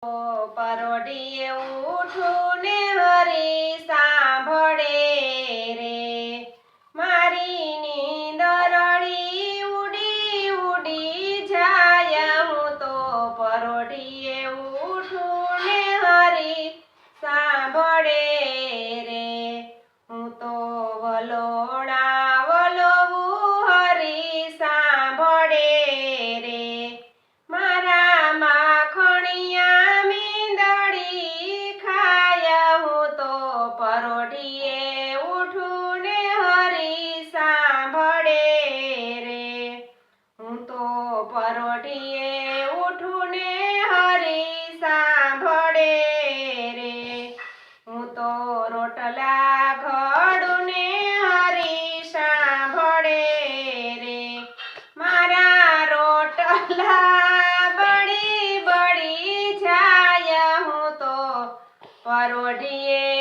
પરોઢીએ ઉઠું ને હરી સાંભળે રે મારી નીંદરડી ઉડી ઉડી જાય હું તો પરોઢીએ ઉઠું ને હરી સાંભળે રે હું તો વલોણા વલોવું હરી સાંભળે રે મારા માખણિયા મીંદડી ખાય હું તો પરોઢીએ ઉઠું ને હરી સાંભળે રે હું તો પરોઢીએ ઉઠું ને હરી સાંભળે રે હું તો રોટલા ઘડું ને હરી સાંભળે રે મારા રોટલા બળી બળી જાય હું તો પરોઢીએ